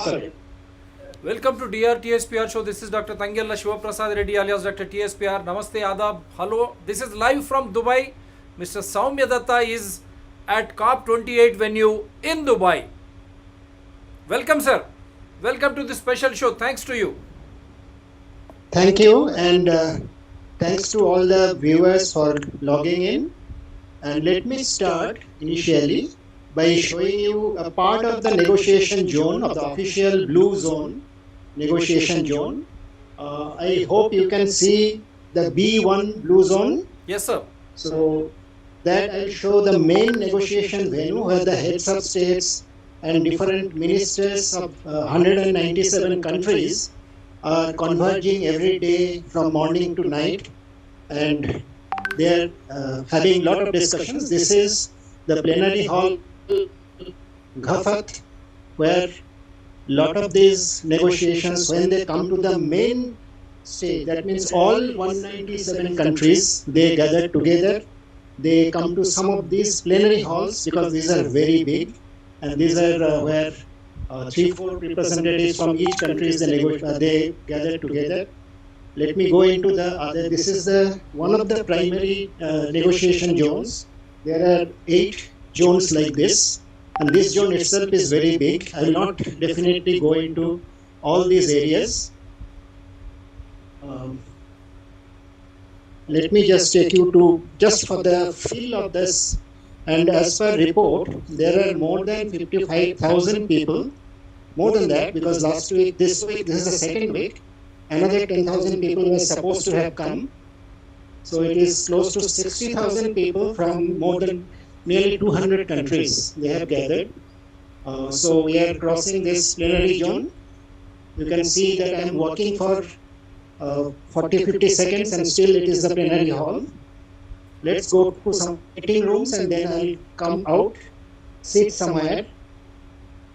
Sorry. Welcome to DRTSPR show. This is Dr. Tangella Shivaprasad Reddy alias Dr. TSPR. Namaste, Adab, hello. This is live from Dubai. Mr. Soumya Dutta is at COP28 venue in Dubai. Welcome, sir. Welcome to this special show. Thanks to you. Thank you, and thanks to all the viewers for logging in. And let me start initially by showing you a part of the negotiation zone of the official blue zone, negotiation zone. I hope you can see the B1 blue zone. Yes, sir. So that I'll show the main negotiation venue where the heads of states and different ministers of 197 countries are converging every day from morning to night, and they're having a lot of discussions. This is the plenary hall, Ghafat, where a lot of these negotiations, when they come to the main stage, that means all 197 countries, they gather together. They come to some of these plenary halls because these are very big, and these are where 3-4 representatives from each country they gather together. Let me go into the other. This is one of the primary negotiation zones. There are 8 zones like this, and this zone itself is very big. I will not definitely go into all these areas. Let me just take you to just for the feel of this. And as per report, there are more than 55,000 people, more than that, because last week, this is the second week, another 10,000 people were supposed to have come. So it is close to 60,000 people from more than nearly 200 countries they have gathered. So we are crossing this plenary zone. You can see that I am walking for 40-50 seconds and still it is the plenary hall. Let's go to some meeting rooms and then I'll come out, sit somewhere,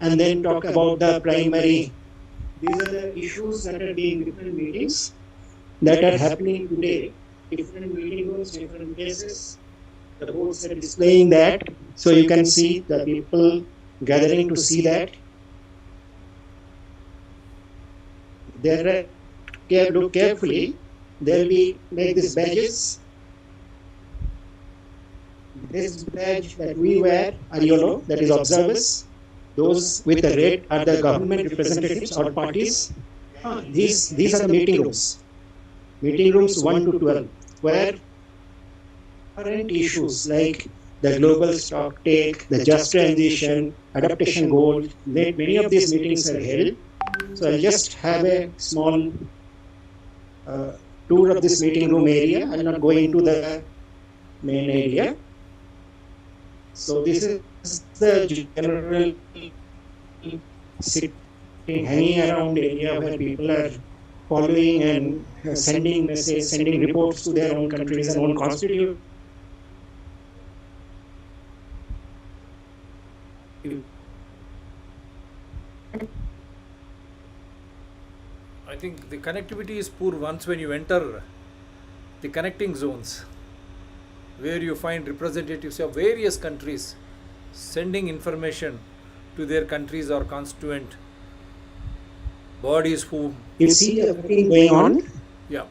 and then talk about the primary. These are the issues that are being different meetings that are happening today. Different meeting rooms, different places. The boards are displaying that, so you can see the people gathering to see that. Look carefully. There will be like these badges. This badge that we wear are yellow, that is observers. Those with the red are the government representatives or parties. These are the meeting rooms. Meeting rooms 1 to 12, where current issues like the global stock take, the just transition, adaptation goals, many of these meetings are held. So I'll just have a small tour of this meeting room area. I'll not go into the main area. So this is the general sitting, hanging around area where people are following and sending messages, sending reports to their own countries and own constitution. I think the connectivity is poor once when you enter the connecting zones, where you find representatives of various countries sending information to their countries or constituent bodies who... You see a meeting going on? Yeah.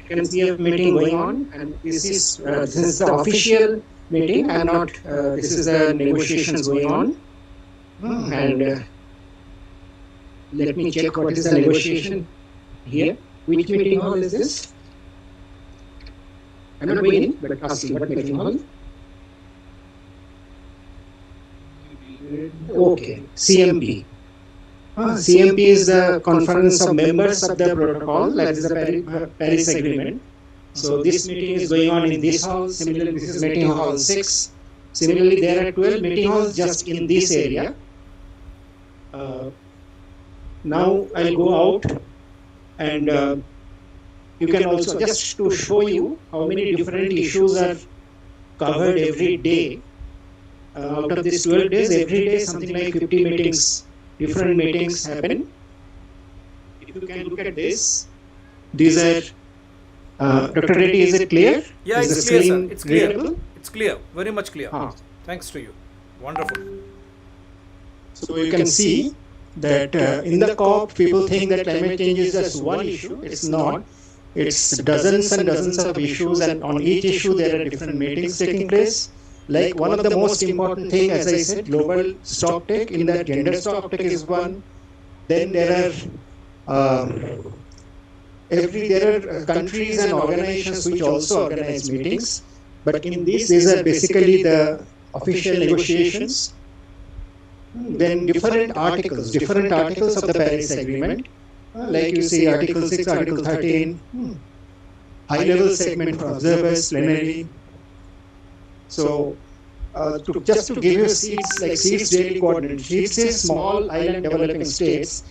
You can see a meeting going on, and this is the official meeting. I'm not, this is the negotiations going on. And let me check what is the negotiation here. Which meeting hall is this? I'm not waiting, but asking what meeting hall. Okay, CMP. CMP is the Conference of Members of the Protocol, that is the Paris Agreement. So this meeting is going on in this hall. Similarly, this is meeting hall 6. Similarly, there are 12 meeting halls just in this area. Now I'll go out and you can also, just to show you how many different issues are covered every day. Out of these 12 days, every day something like 50 meetings, different meetings happen. If you can look at this, these are, Dr. Reddy, is it clear? Yeah, is it's clear, sir. It's clear. Readable? It's clear, very much clear. Thanks to you. Wonderful. So you can see that in the COP, people think that climate change is just one issue. It's not. It's dozens and dozens of issues, and on each issue there are different meetings taking place. Like one of the most important thing, as I said, global stock take. In that, gender stock take is one. Then there are countries and organizations which also organize meetings. But in these are basically the official negotiations. Then different articles of the Paris Agreement, like you see Article 6, Article 13, high-level segment for observers, plenary. So, just to give you seats, like seats daily coordinate. Seats is small island developing states.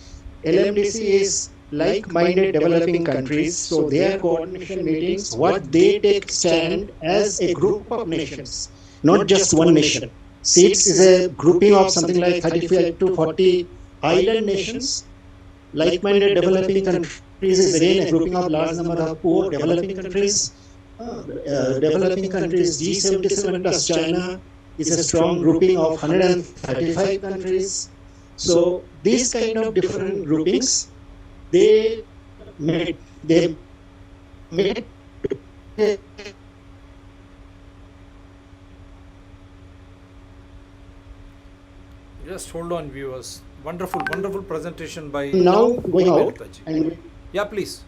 LMDC is like-minded developing countries. So their coordination meetings, what they take stand as a group of nations, not just one nation. Seats is a grouping of something like 35 to 40 island nations. Like-minded developing countries is again a grouping of large number of poor developing countries. Developing countries, G77 plus China is a strong grouping of 135 countries. So these kind of different groupings, they made Just hold on, viewers. Wonderful, wonderful presentation by now going out. And yeah, please.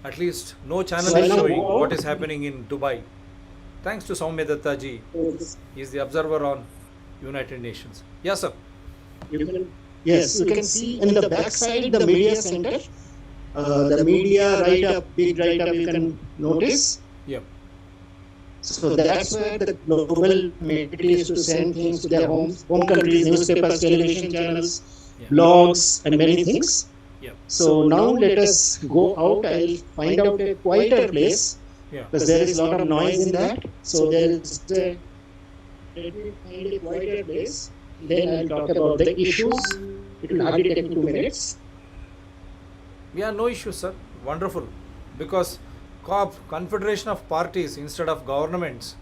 At least no channel is showing what is happening in Dubai. Thanks to Soumya Dutta ji. He is the observer on United Nations. Yes, sir. Yes, you can see in the back side the media center. The media write-up, big write-up, you can notice. Yep. So that's where the global media is to send things to their home countries, newspapers, television channels, blogs, and many things. Yep. So now let us go out. I'll find out a quieter place, because there is a lot of noise in that. So there is let me find a quieter place. Then I'll talk about the issues. It will hardly take 2 minutes. Yeah, no issue, sir. Wonderful. Because COP, Confederation of Parties instead of governments,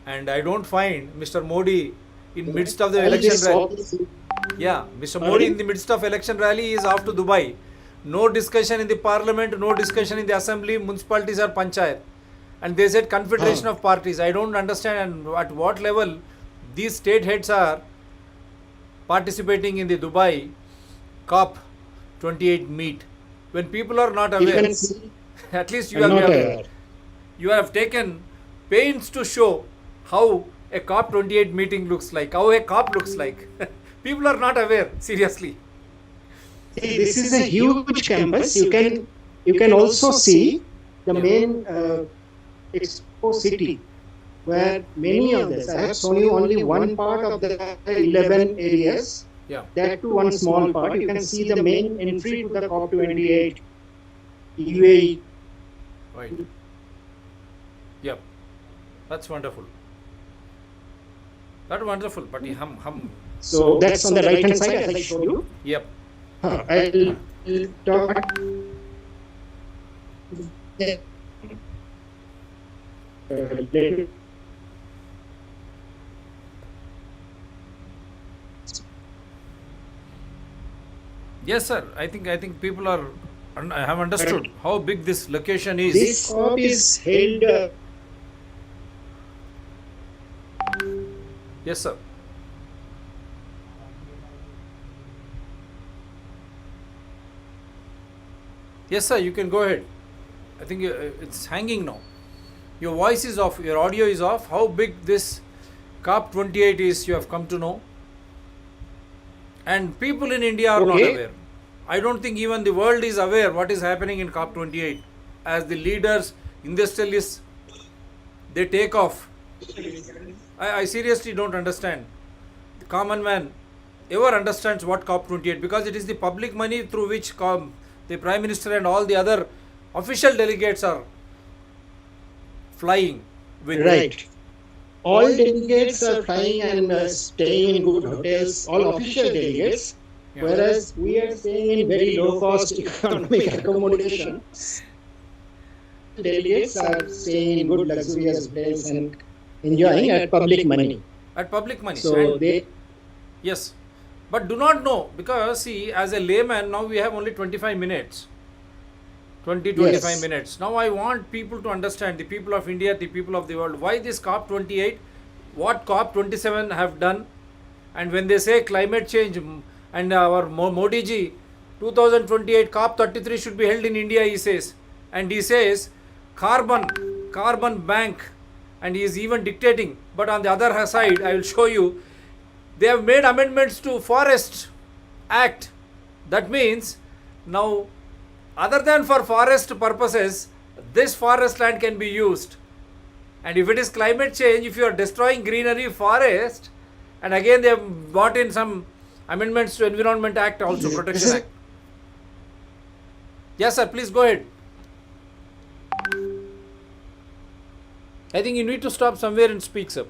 and I don't find Mr. Modi in midst of the election rally. Yeah, Mr. Modi in the midst of election rally is off to Dubai. No discussion in the parliament, no discussion in the assembly, municipalities or panchayat. And they said Confederation of Parties. I don't understand at what level these state heads are participating in the Dubai COP28 meet. When people are not aware, at least you have taken pains to show how a COP28 meeting looks like, how a COP looks like. People are not aware, seriously. This is a huge campus. You can also see the main Expo City, where many of this, I have shown you only one part of the 11 areas. Yeah. That too one small part. You can see the main entry to the COP28 UAE. Right. Yep. That's wonderful. That's wonderful. But hum. So that's on the right hand side, as I showed you. Yep. I'll talk. Yes, sir. I think people are have understood how big this location is. This COP is held. Yes, sir. Yes, sir. You can go ahead. I think it's hanging now. Your voice is off. Your audio is off. How big this COP28 is, you have come to know. And people in India are not aware. I don't think even the world is aware what is happening in COP28. As the leaders, industrialists, they take off. I seriously don't understand. The common man ever understands what COP28, because it is the public money through which the Prime Minister and all the other official delegates are flying with. Right. All delegates are flying and staying in good hotels, all official delegates, whereas we are staying in very low-cost economic accommodation. Delegates are staying in good luxurious hotels and enjoying at public money. At public money. So they... Yes. but do not know, because see, as a layman, now we have only 25 minutes. 25 Yes. minutes. Now I want people to understand, the people of India, the people of the world, why this COP28, what COP27 have done. And when they say climate change, and our Modi ji, 2028 COP33 should be held in India, he says. And he says carbon bank, and he is even dictating. But on the other side, I will show you, they have made amendments to Forest Act. That means now, other than for forest purposes, this forest land can be used. And if it is climate change, if you are destroying greenery, forest, and again they have brought in some amendments to Environment Act also, Protection Act. Yes sir, please go ahead. I think you need to stop somewhere and speak, sir.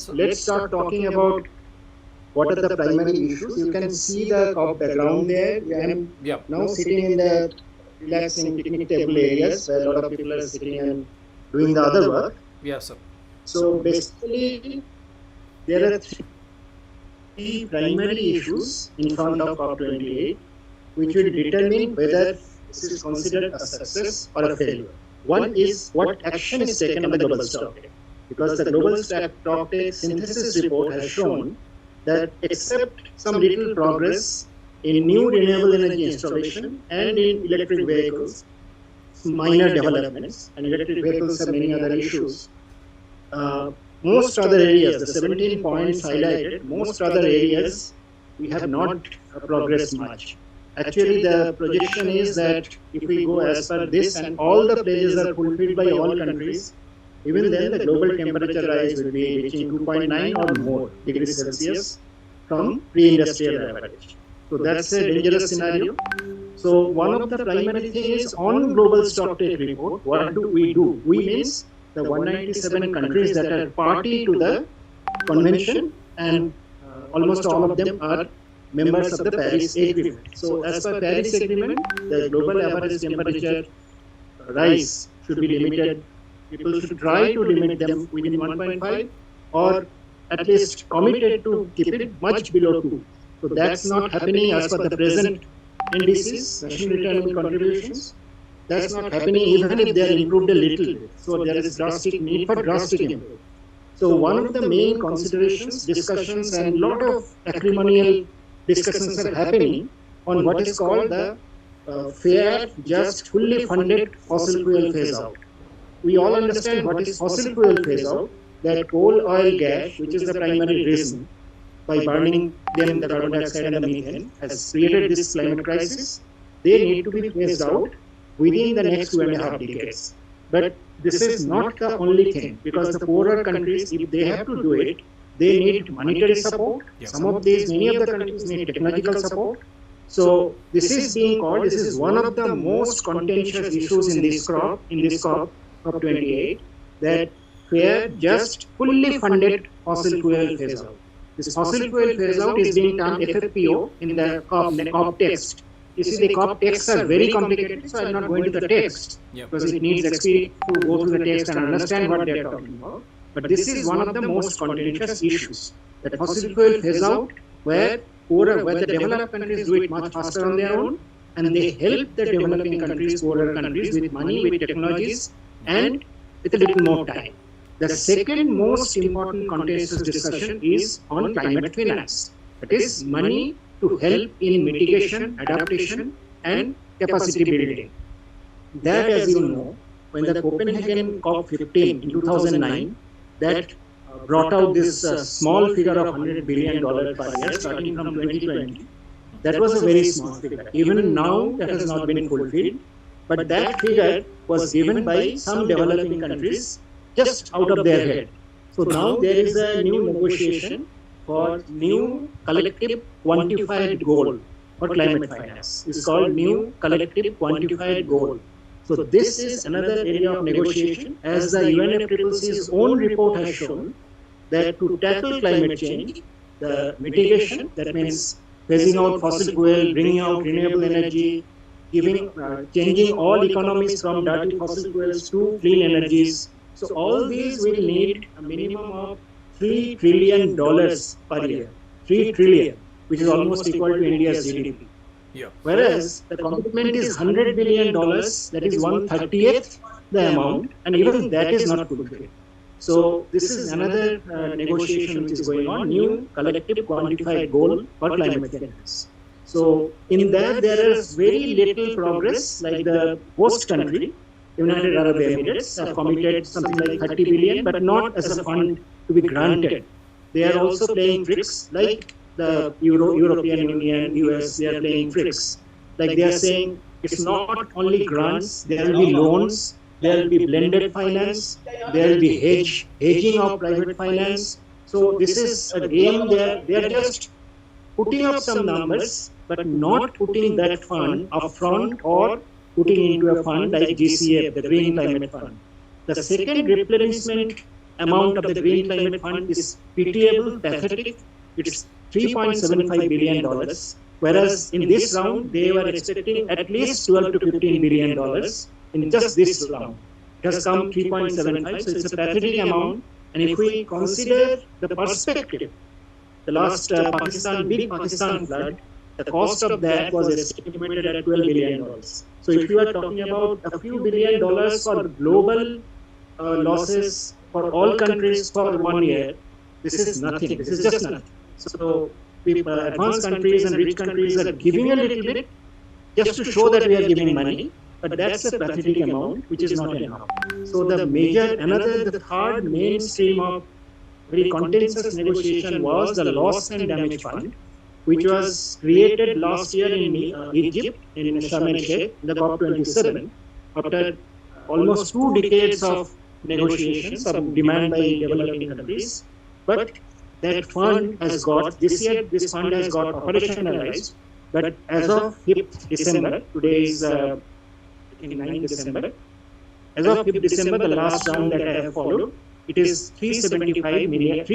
Let's start talking about what are the primary issues. You can see the COP background there. I am now sitting in the relaxing picnic table areas where a lot of people are sitting and doing the other work. Yes, sir. So basically, there are three primary issues in front of COP28, which will determine whether this is considered a success or a failure. One is what action is taken on the global stocktake, because the global stocktake synthesis report has shown that except some little progress in new renewable energy installation and in electric vehicles, minor developments, and electric vehicles have many other issues, most other areas, the 17 points highlighted, most other areas, we have not progressed much. Actually, the projection is that if we go as per this and all the pledges are fulfilled by all countries, even then the global temperature rise will be reaching 2.9 or more degrees Celsius from pre-industrial average. So that's a dangerous scenario. So one of the primary things is on global stocktake report, what do? We means the 197 countries that are party to the convention, and almost all of them are members of the Paris Agreement. So as per Paris Agreement, the global average temperature rise should be limited. People should try to limit them within 1.5, or at least committed to keep it much below 2. So that's not happening as per the present indices, national return contributions. That's not happening even if they are improved a little bit. So there is drastic need for drastic improvement. So one of the main considerations, discussions, and a lot of acrimonial discussions are happening on what is called the fair, just, fully funded fossil fuel phase out. We all understand what is fossil fuel phase out, that coal, oil, gas, which is the primary reason, by burning them, the carbon dioxide and the methane, has created this climate crisis. They need to be phased out within the next 2.5 decades. But this is not the only thing, because the poorer countries, if they have to do it, they need monetary support. Many of the countries need technological support. So this is being called, this is one of the most contentious issues in this COP28, that fair, just, fully funded fossil fuel phase out. This fossil fuel phase out is being termed FFPO in the COP text. You see, the COP texts are very complicated, so I am not going to the text, because it needs experience to go through the text and understand what they are talking about. But this is one of the most contentious issues, that fossil fuel phase out, where the developed countries do it much faster on their own, and they help the developing countries, poorer countries, with money, with technologies, and with a little more time. The second most important contentious discussion is on climate finance. That is money to help in mitigation, adaptation, and capacity building. That, as you know, when the Copenhagen COP15 in 2009, that brought out this small figure of $100 billion per year starting from 2020. That was a very small figure. Even now, that has not been fulfilled. But that figure was given by some developing countries just out of their head. So now there is a new negotiation for new collective quantified goal for climate finance. It's called new collective quantified goal. So this is another area of negotiation, as the UNFCCC's own report has shown, that to tackle climate change, the mitigation, that means phasing out fossil fuel, bringing out renewable energy, changing all economies from dirty fossil fuels to clean energies. So all these will need a minimum of $3 trillion per year. 3 trillion, which is almost equal to India's GDP. Yeah. Whereas the commitment is $100 billion, that is 1/30th the amount, and even that is not fulfilled. So this is another negotiation which is going on, new collective quantified goal for climate finance. So in that there is very little progress, like the host country, United Arab Emirates, have committed something like 30 billion, but not as a fund to be granted. They are also playing tricks, like the European Union, US, they are playing tricks. Like they are saying, it's not only grants, there will be loans, there will be blended finance, there will be hedging of private finance. So this is a game there. They are just putting up some numbers, but not putting that fund upfront or putting into a fund like GCF, the Green Climate Fund. The second replenishment amount of the Green Climate Fund is pitiable, pathetic. It's $3.75 billion, whereas in this round, they were expecting at least $12 to $15 billion in just this round. It has come 3.75, so it's a pathetic amount. And if we consider the perspective, the last big Pakistan flood, the cost of that was estimated at $12 billion. So if you are talking about a few $1 billion for global losses for all countries for 1 year, this is nothing. This is just nothing. So advanced countries and rich countries are giving a little bit just to show that we are giving money, but that's a pathetic amount, which is not enough. So the third mainstream of very contentious negotiation was the Loss and Damage Fund, which was created last year in Egypt, in Sharm el-Sheikh, the COP27, after almost 2 decades of negotiations of demand by developing countries. But that fund has got, this fund has got operationalized, but as of 5th December, today is I think 9th December, as of 5th December, the last round that I have followed, it is $750 million,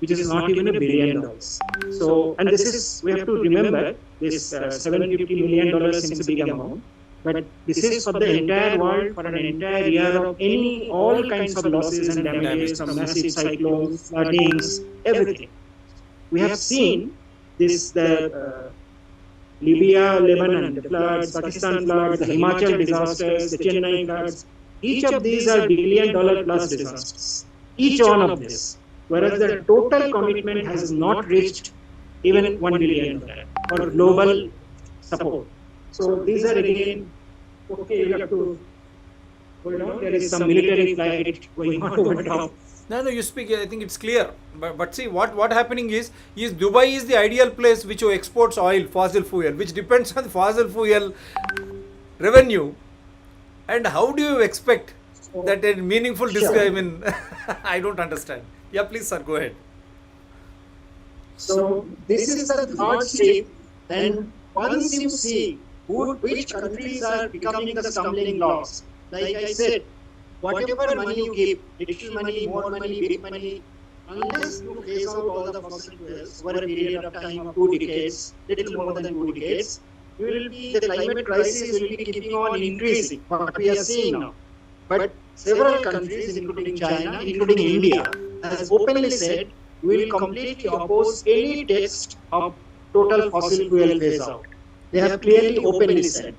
which is not even $1 billion. So, and this is, we have to remember, this $750 million seems a big amount, but this is for the entire world, for an entire year of all kinds of losses and damages from massive cyclones, floodings, everything. We have seen this, Libya, Lebanon, the floods, Pakistan floods, the Himachal disasters, the Chennai floods. Each of these are $1 billion plus disasters. Each one of this. Whereas the total commitment has not reached even $1 billion for global support. So these are again, okay, you have to hold on. There is some military flight going on over top. No, you speak. I think it's clear. But see, what happening is Dubai is the ideal place which exports oil, fossil fuel, which depends on fossil fuel revenue. And how do you expect that a meaningful discussion? I mean, I don't understand. Yeah, please, sir, go ahead. So this is the third step. And once you see which countries are becoming the stumbling blocks, like I said, whatever money you give, little money, more money, big money, unless you phase out all the fossil fuels over a period of time of 2 decades, little more than 2 decades, the climate crisis will be keeping on increasing, what we are seeing now. But several countries, including China, including India, has openly said we will completely oppose any text of total fossil fuel phase out. They have clearly openly said.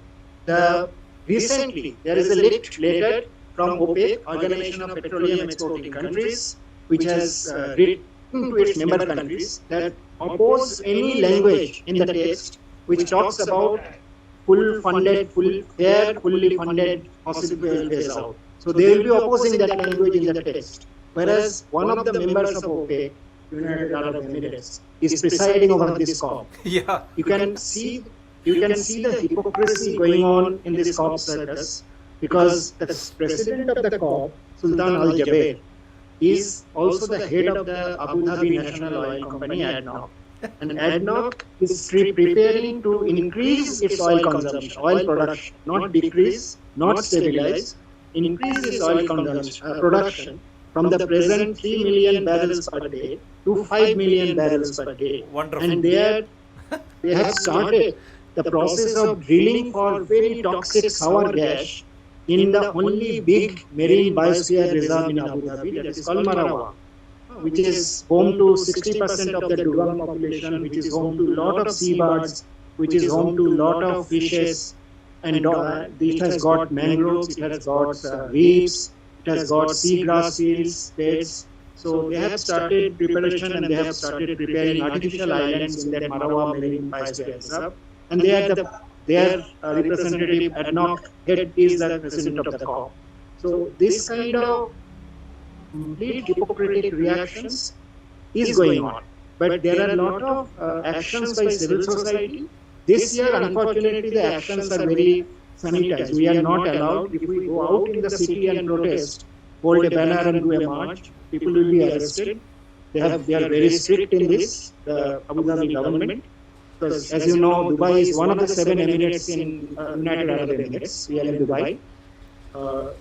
Recently, there is a leaked letter from OPEC, Organization of Petroleum Exporting Countries, which has written to its member countries that oppose any language in the text which talks about fully funded fossil fuel phase out. So they will be opposing that language in the text. Whereas one of the members of OPEC, United Arab Emirates, is presiding over this COP. Yeah. You can see the hypocrisy going on in this COP circus, because the president of the COP, Sultan Al Jaber, is also the head of the Abu Dhabi National Oil Company, ADNOC. And ADNOC is preparing to increase its oil consumption, oil production, not decrease, not stabilize, increase its oil production from the present 3 million barrels per day to 5 million barrels per day. Wonderful. And they have started the process of drilling for very toxic sour gas in the only big marine biosphere reserve in Abu Dhabi, that is called Marawa, which is home to 60% of the Dubai population, which is home to a lot of seabirds, which is home to a lot of fishes, and it has got mangroves, it has got reefs, it has got seagrass fields, beds. So they have started preparation and they have started preparing artificial islands in that Marawa Marine Biosphere Reserve. And their representative Adnoc Head is the president of the COP. So this kind of complete hypocritic reactions is going on. But there are a lot of actions by civil society. This year, unfortunately, the actions are very sanitized. We are not allowed, if we go out in the city and protest, hold a banner and do a march, people will be arrested. They are very strict in this, the Abu Dhabi government. Because as you know, Dubai is one of the 7 Emirates in United Arab Emirates. We are in Dubai.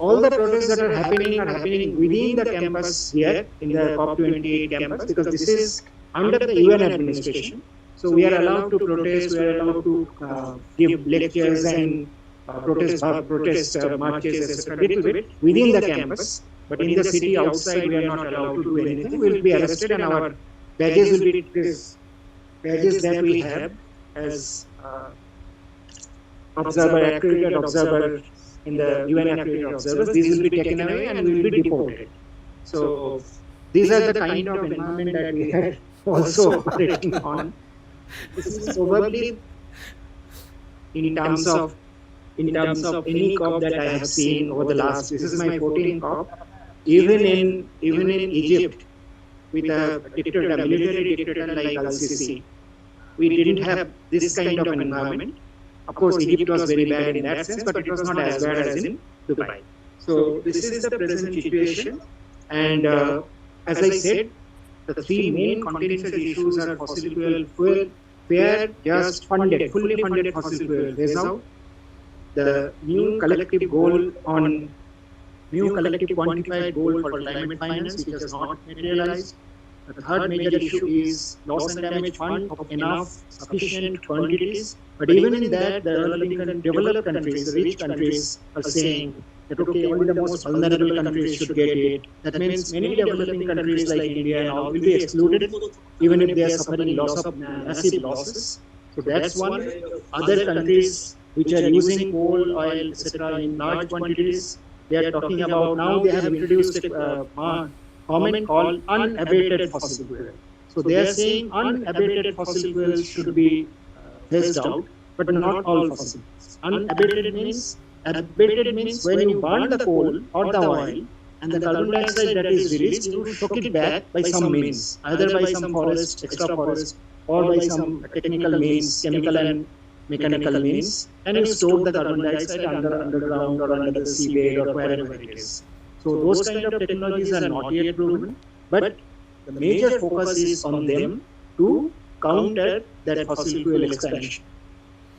All the protests that are happening within the campus here in the COP28 campus, because this is under the UN administration. So we are allowed to protest, we are allowed to give lectures and protest marches, etc. little bit within the campus. But in the city outside, we are not allowed to do anything. We will be arrested and our badges will be badges that we have as accredited observer in the UN accredited observers. These will be taken away and we will be deported. So these are the kind of environment that we are also operating on. This is probably in terms of any COP that I have seen over the last. This is my 14th COP. Even in Egypt, with a dictator, a military dictator like Al-Sisi, we didn't have this kind of an environment. Of course, Egypt was very bad in that sense, but it was not as bad as in Dubai. So this is the present situation, and as I said, the 3 main contingency issues are fossil fuel, fair, just funded, fully funded fossil fuel phase out, the new collective quantified goal for climate finance, which has not materialized. The third major issue is loss and damage fund of enough sufficient quantities. But even in that, the developed countries, the rich countries are saying that okay, only the most vulnerable countries should get it. That means many developing countries like India and all will be excluded, even if they are suffering massive losses. So that's one. Other countries which are using coal, oil, etc. in large quantities, they are talking about now they have introduced a comment called unabated fossil fuel. So they are saying unabated fossil fuels should be phased out, but not all fossil fuels. Unabated means when you burn the coal or the oil and the carbon dioxide that is released, you shock it back by some means, either by some forest, extra forest, or by some technical means, chemical and mechanical means, and you store the carbon dioxide underground or under the seabed or wherever it is. So those kind of technologies are not yet proven, but the major focus is on them to counter that fossil fuel expansion.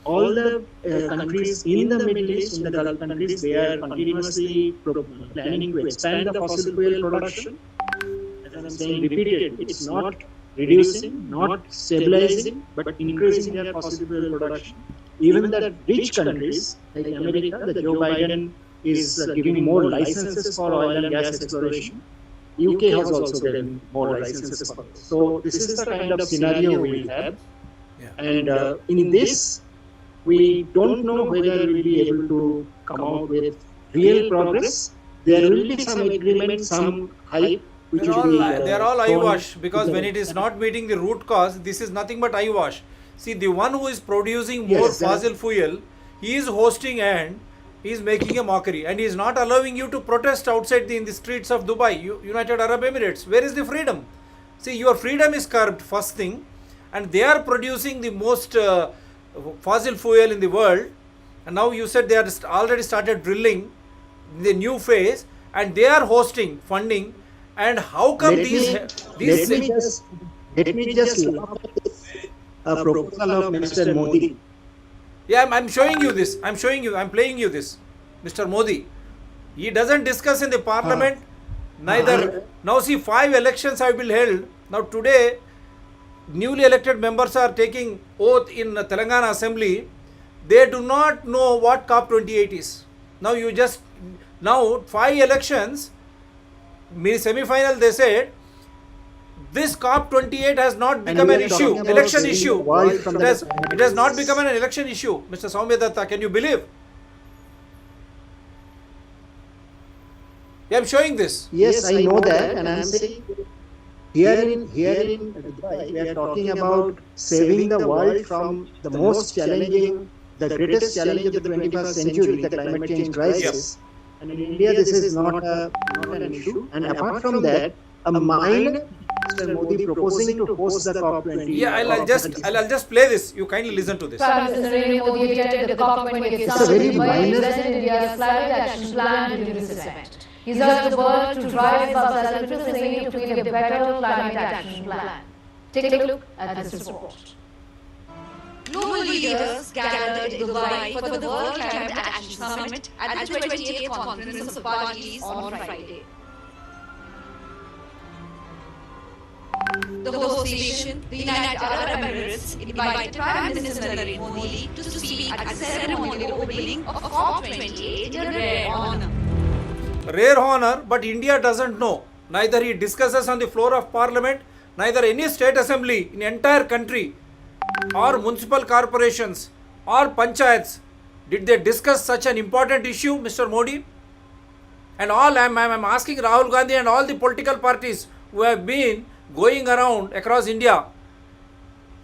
All the countries in the Middle East, in the Gulf countries, they are continuously planning to expand the fossil fuel production. As I am saying repeatedly, it's not reducing, not stabilizing, but increasing their fossil fuel production. Even the rich countries like America, the Joe Biden is giving more licenses for oil and gas exploration. UK has also given more licenses for this. So this is the kind of scenario we have. And in this, we don't know whether we'll be able to come out with real progress. There will be some agreement, some hype. They're all eyewash, because when it is not meeting the root cause, this is nothing but eyewash. See, the one who is producing more fossil fuel, he is hosting and he is making a mockery, and he is not allowing you to protest outside in the streets of Dubai, United Arab Emirates. Where is the freedom? See, your freedom is curbed, first thing, and they are producing the most fossil fuel in the world, and now you said they are already started drilling in the new phase, and they are hosting, funding, and how come let me just laugh at this proposal of Mr. Modi. Yeah, I'm showing you this. I'm playing you this. Mr. Modi. He doesn't discuss in the parliament. Neither. Now see, 5 elections have been held. Now today, newly elected members are taking oath in Telangana Assembly. they do not know what COP28 is. Now you just, now 5 elections, semi-final they said, this COP28 has not become an issue, election issue. It has not become an election issue. Mr. Soumya Dutta, can you believe? I am showing this. Yes, I know that, and I am saying here in Dubai, we are talking about saving the world from the most challenging, the greatest challenge of the 21st century, the climate change crisis. And in India, this is not an issue. And apart from that, a minor Mr. Modi proposing to host the COP28. Yeah, I'll just play this. You kindly listen to this. Prime Minister Narendra Modi attended the COP28 It's a very minor. presented India's climate action plan during this event. He urged the world to drive its self-interest in aiming to create a better climate action plan. Take a look at this report. Global leaders gathered in Dubai for the World Climate Action Summit at the 28th Conference of Parties on Friday. The host nation, the United Arab Emirates, invited Prime Minister Narendra Modi to speak at the ceremonial opening of COP28 in rare honor. Rare honor, but India doesn't know. Neither he discusses on the floor of parliament, neither any state assembly in entire country or municipal corporations or panchayats did they discuss such an important issue, Mr. Modi. And all I'm asking Rahul Gandhi and all the political parties who have been going around across India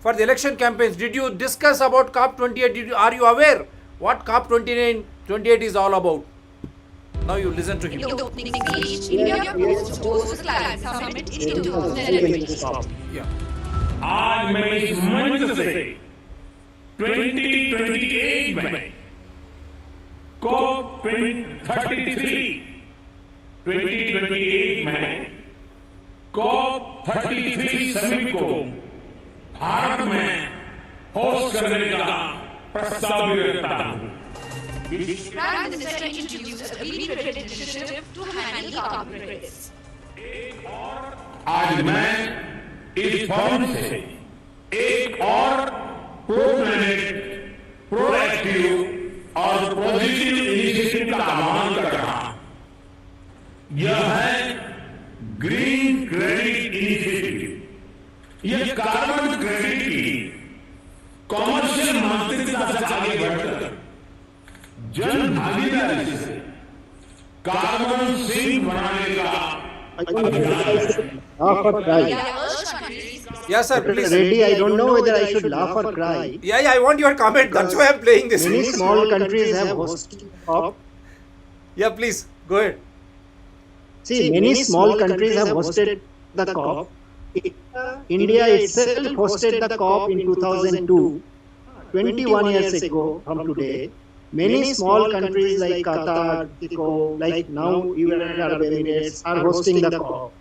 for the election campaigns, did you discuss about COP28? Are you aware what COP28 is all about? Now you listen to him. In the opening speech, India proposed to host the climate summit in 2011. Yeah. आज मैं इस मंच से 2028 में COP28 में COP33 summit को भारत में host करने का प्रस्ताव भी रखता हूं। Prime Minister introduced a green-credit initiative to handle carbon credits. आज मैं इस फॉर्म से एक और प्रो-प्लैनेट, प्रोएक्टिव और पॉजिटिव इनिशिएटिव का आह्वान कर रहा हूं। यह है ग्रीन क्रेडिट इनिशिएटिव। यह कार्बन क्रेडिट की कॉमर्शियल मान्यता से आगे बढ़कर जन भागीदारी से कार्बन सिंक बनाने का Laugh or cry. Yes, sir, please. Reddy, I don't know whether I should laugh or cry. Yeah, I want your comment. That's why I'm playing this. Many small countries have hosted COP. Yeah, please, go ahead. See, many small countries have hosted the COP. India itself hosted the COP in 2002, 21 years ago from today. Many small countries like Qatar, Mexico, like now even Arab Emirates are hosting the COP.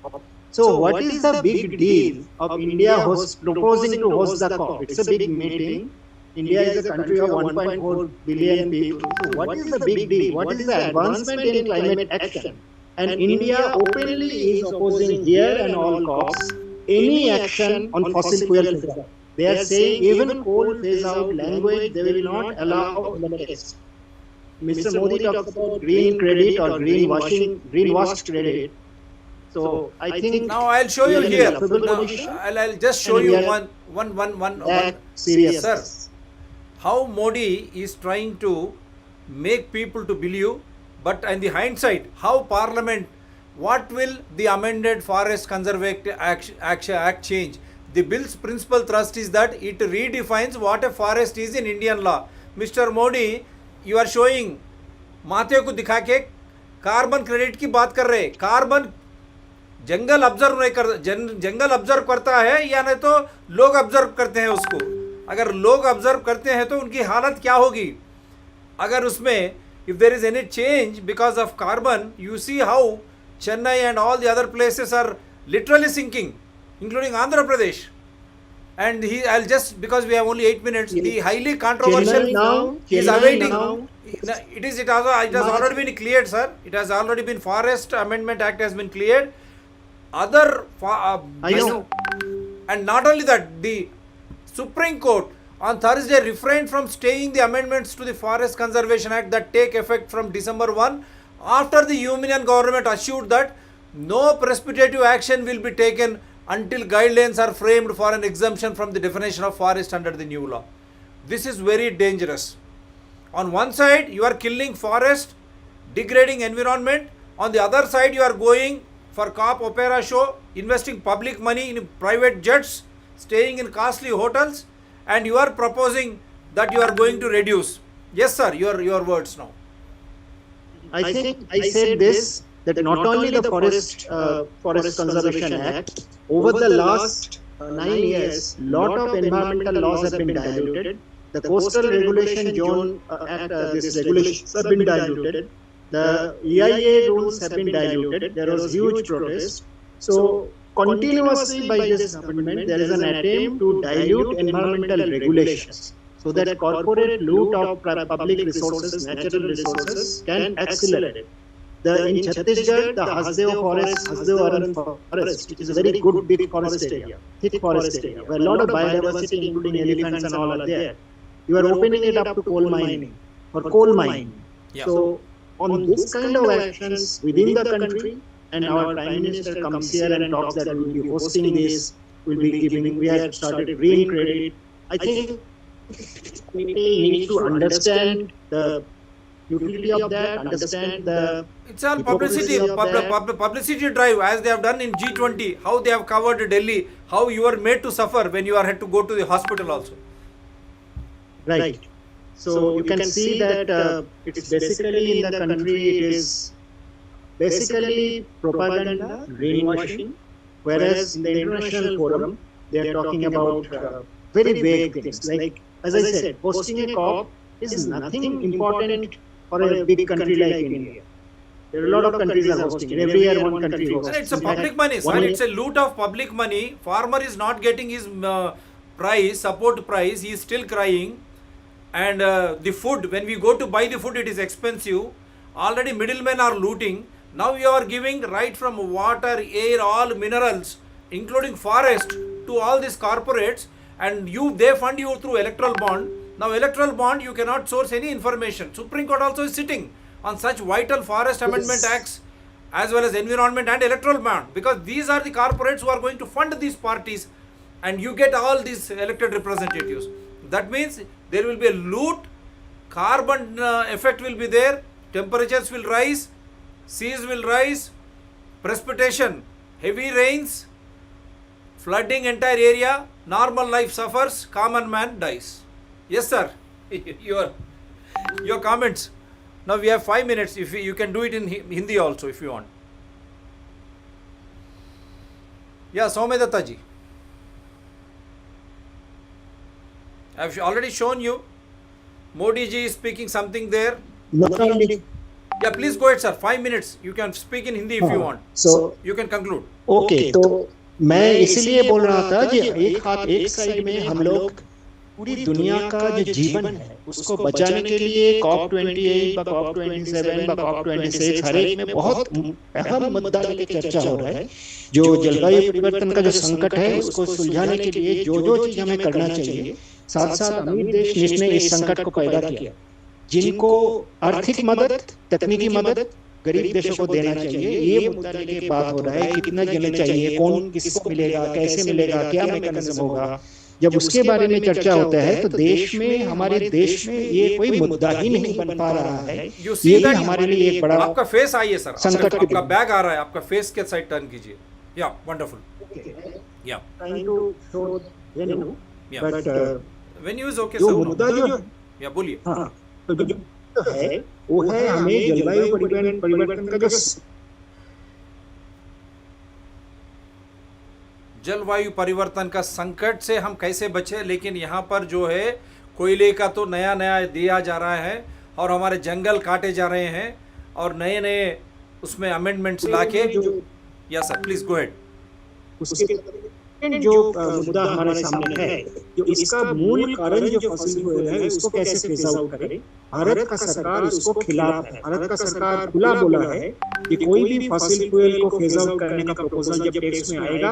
So what is the big deal of India proposing to host the COP? It's a big meeting. India is a country of 1.4 billion people. So what is the big deal? What is the advancement in climate action? And India openly is opposing here and all COPs any action on fossil fuel phase out. They are saying even coal phase out language they will not allow in the text. Mr. Modi talks about green credit or greenwashed credit. So I think now I'll show you here. Now, I'll just show you one serious. Sir, how Modi is trying to make people to believe, but in the hindsight, how Parliament, what will the amended Forest Conservation Act change? The bill's principal thrust is that it redefines what a forest is in Indian law. Mr. Modi, you are showing माथे को दिखा के carbon credit की बात कर रहे। Carbon जंगल observe नहीं कर, जंगल ऑब्जर्व करता है या नहीं तो लोग ऑब्जर्व करते हैं उसको। अगर लोग ऑब्जर्व करते हैं तो उनकी हालत क्या होगी? अगर उसमें if there is any change because of carbon, you see how Chennai and all the other places are literally sinking, including Andhra Pradesh. And I'll just, because we have only 8 minutes, the highly controversial is awaiting. It has already been cleared, sir. It has already been, Forest Amendment Act has been cleared. Other, I know. and not only that, the Supreme Court On Thursday, refrained from staying the amendments to the Forest Conservation Act that take effect from December 1 after the Union government assured that no precipitative action will be taken until guidelines are framed for an exemption from the definition of forest under the new law. This is very dangerous. On one side, you are killing forest, degrading environment. On the other side, you are going for COP opera show, investing public money in private jets, staying in costly hotels, and you are proposing that you are going to reduce. Yes, sir, your words now. I think I said this, that not only the Forest Conservation Act, over the last 9 years, lot of environmental laws have been diluted. The Coastal Regulation Zone Act, these regulations have been diluted. The EIA rules have been diluted. There was huge protest. So continuously by this government, there is an attempt to dilute environmental regulations so that corporate loot of public resources, natural resources can accelerate. In Chhattisgarh, the Hasdeo Forest, Hasdeo Aran Forest, which is a very good big forest area, thick forest area, where a lot of biodiversity, including elephants and all are there. You are opening it up to coal mining, for coal mining. Yeah. So on this kind of actions within the country, and our Prime Minister comes here and talks that we will be hosting this, we have started green credit. I think people need to understand the utility of that, understand the... It's all publicity, publicity drive, as they have done in G20, how they have covered Delhi, how you are made to suffer when you are had to go to the hospital also. Right. So you can see that it's basically in the country, it is basically propaganda, brainwashing, whereas in the international forum, they are talking about very vague things. Like, as I said, hosting a COP is nothing important for a big country like India. There are a lot of countries are hosting it. Every year one country hosts. It's a public money, sir. It's a loot of public money. Farmer is not getting his price, support price. He is still crying. And the food, when we go to buy the food, it is expensive. Already middlemen are looting. Now you are giving right from water, air, all minerals, including forest, to all these corporates, and they fund you through electoral bond. Now electoral bond, you cannot source any information. Supreme Court also is sitting on such vital forest amendment acts as well as environment and electoral bond, because these are the corporates who are going to fund these parties, and you get all these elected representatives. That means there will be a loot, carbon effect will be there, temperatures will rise, seas will rise, precipitation, heavy rains, flooding entire area, normal life suffers, common man dies. Yes, sir. Your comments. Now we have 5 minutes. If you can do it in Hindi also if you want. Yeah, Soumya Dutta ji. I have already shown you. Modi ji is speaking something there. Yeah, please go ahead, sir. 5 minutes. You can speak in Hindi if you want. So you can conclude. Okay, तो मैं इसलिए बोल रहा था कि एक side में हम लोग पूरी दुनिया का जो जीवन है उसको बचाने के लिए COP28, COP27, COP26 हर एक में बहुत अहम मुद्दा लेके चर्चा हो रहा है। जो जलवायु परिवर्तन का जो संकट है उसको सुलझाने के लिए जो चीज हमें करना चाहिए, साथ साथ अमीर देश ने इस संकट को पैदा किया, जिनको आर्थिक मदद, तकनीकी मदद गरीब देशों को देना चाहिए, ये मुद्दा लेके बात हो रहा है। कितना देना चाहिए, कौन किसको मिलेगा, कैसे मिलेगा, क्या मैकेनिज्म होगा। जब उसके बारे में चर्चा होता है तो देश में, हमारे देश में ये कोई मुद्दा ही नहीं बन पा रहा है। ये भी हमारे लिए एक बड़ा आपका फेस आइए सर, संकट आपका बैग आ रहा है, आपका फेस के साइड टर्न कीजिए। Yeah wonderful. Yeah trying to show venue, but venue is okay जो सर। मुद्दा जो या बोलिए। हाँ, तो जो है वो है हमें जलवायु परिवर्तन का जो जलवायु परिवर्तन का संकट से हम कैसे बचे। लेकिन यहाँ पर जो है कोयले का तो नया नया दिया जा रहा है और हमारे जंगल काटे जा रहे हैं और नए नए उसमें अमेंडमेंट्स लाके। Yes sir, please go head. उसके जो मुद्दा हमारे सामने है, जो इसका मूल कारण जो फॉसिल फ्यूल है उसको कैसे फेज आउट करें। भारत का सरकार उसको खिलाफ है। भारत का सरकार खुला बोला है कि कोई भी फॉसिल फ्यूल को फेज आउट करने का प्रपोजल जब टेक्स्ट में आएगा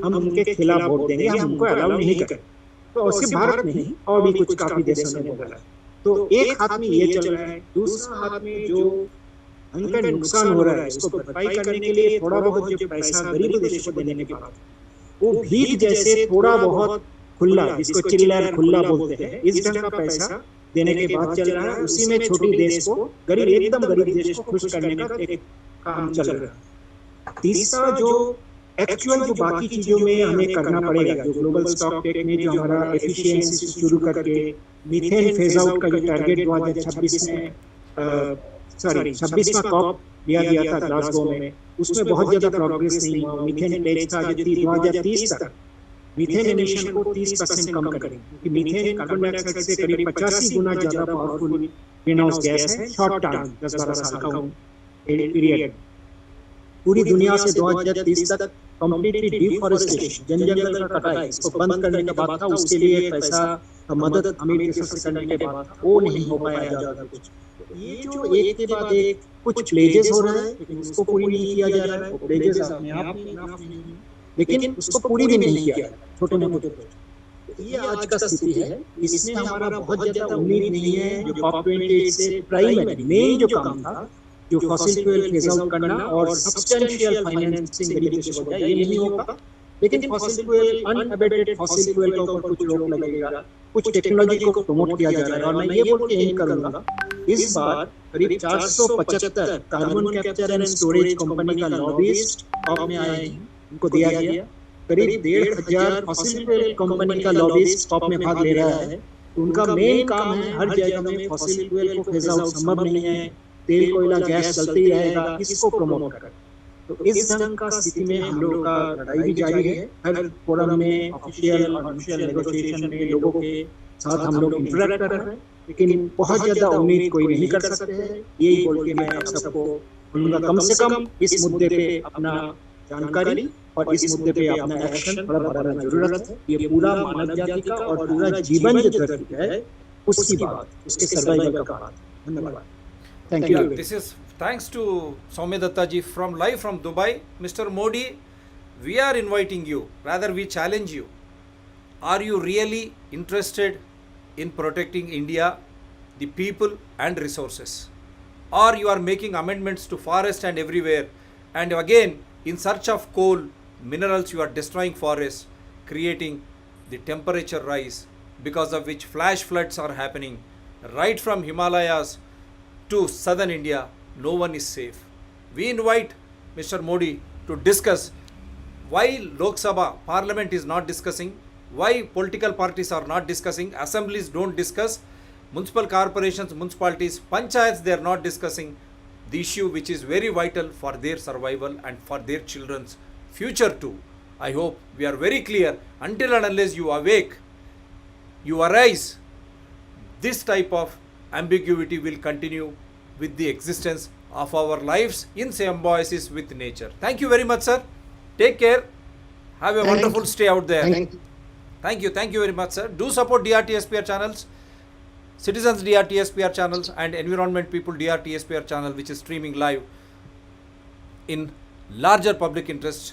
हम उनके खिलाफ वोट देंगे, हम उनको अलाउ नहीं करें। तो सिर्फ भारत में ही और भी कुछ काफी देशों ने बोला है। तो एक हाथ में ये चल रहा है, दूसरा हाथ में जो भयंकर नुकसान हो रहा है इसको भरपाई करने के लिए थोड़ा बहुत जो पैसा गरीब देशों को देने के बाद वो भीख जैसे थोड़ा बहुत खुला, जिसको चिल्लर खुला बोलते हैं, इस ढंग का पैसा देने के बाद चल रहा है। उसी में छोटी देश को गरीब, एकदम गरीब देश को खुश करने का एक काम चल रहा है। तीसरा जो एक्चुअल जो बाकी चीजों में हमें करना पड़ेगा, जो ग्लोबल स्टॉक टेक में जो हमारा एफिशिएंसी से शुरू करके मीथेन फेज आउट का जो टारगेट 2026 में 26वां कॉप लिया गया था ग्लासगो में, उसमें बहुत ज्यादा प्रोग्रेस नहीं हुआ। मीथेन प्लेज था जो 2030 तक मीथेन एमिशन को 30% कम करेंगे, क्योंकि मीथेन कार्बन डाइऑक्साइड से करीब 85 गुना ज्यादा पावरफुल ग्रीन हाउस गैस है शॉर्ट टर्म 10-12 साल का पीरियड। पूरी दुनिया से 2030 तक कंप्लीटली डिफॉरेस्टेशन, जंगल का कटाई, इसको बंद करने के बाद था, उसके लिए पैसा मदद अमीर देशों से करने के बाद वो नहीं हो पाया ज्यादा कुछ। ये जो एक के बाद एक कुछ प्लेजेस हो रहे हैं, लेकिन उसको पूरी नहीं किया जा रहा है। वो प्लेजेस अपने आप में इनफ नहीं है, लेकिन उसको पूरी भी नहीं किया है, छोटे मोटे। ये आज का स्थिति है। इसमें हमारा बहुत ज्यादा उम्मीद नहीं है। जो COP28 से प्राइमरी मेन जो काम था, जो फॉसिल फ्यूल फेज आउट करना और सब्सटेंशियल फाइनेंसिंग गरीब देशों को, ये नहीं होगा। लेकिन fossil fuel, unabated fossil fuel के ऊपर कुछ रोक लगेगा, कुछ टेक्नोलॉजी को प्रमोट किया जा रहा है। और मैं ये बोल के एंड करूंगा, इस बार करीब 475 carbon capture and storage company का लॉबिस्ट टॉप में आए हैं, उनको दिया गया। करीब 1,500 फॉसिल फ्यूल कंपनी का लॉबिस्ट टॉप में भाग ले रहा है। उनका मेन काम है हर जगह में फॉसिल फ्यूल को फेज आउट संभव नहीं है, तेल कोयला गैस चलते ही रहेगा, इसको प्रमोट कर। तो इस ढंग का स्थिति में हम लोगों का लड़ाई भी जारी है। हर फोरम में, ऑफिशियल और अनऑफिशियल नेगोशिएशन में लोगों के साथ हम लोग इंटरेक्ट कर रहे हैं, लेकिन बहुत ज्यादा उम्मीद कोई नहीं कर सकते हैं। यही बोल के मैं आप सबको बोलूंगा, कम से कम इस मुद्दे पे अपना जानकारी और इस मुद्दे पे अपना एक्शन थोड़ा बढ़ाना जरूरत है। ये पूरा मानव जाति का और पूरा जीवन जो धरती है उसकी बात, उसके सर्वाइवल का बात। धन्यवाद। Thank you. This is thanks to Soumya Dutta ji from live from Dubai. Mr. Modi, we are inviting you, rather we challenge you. Are you really interested in protecting India, the people and resources? Or you are making amendments to forest and everywhere, and again in search of coal, minerals, you are destroying forests, creating the temperature rise, because of which flash floods are happening right from Himalayas to southern India. No one is safe. We invite Mr. Modi to discuss why Lok Sabha Parliament is not discussing, why political parties are not discussing, assemblies don't discuss, municipal corporations, municipalities, panchayats, they are not discussing the issue which is very vital for their survival and for their children's future too. I hope we are very clear. Until and unless you awake, you arise, this type of ambiguity will continue with the existence of our lives in symbiosis with nature. Thank you very much, sir. Take care. Have a wonderful stay out there. Thank you very much, sir. Do support DRTSPR channels, Citizens DRTSPR channels, and Environment People DRTSPR channel, which is streaming live in larger public interest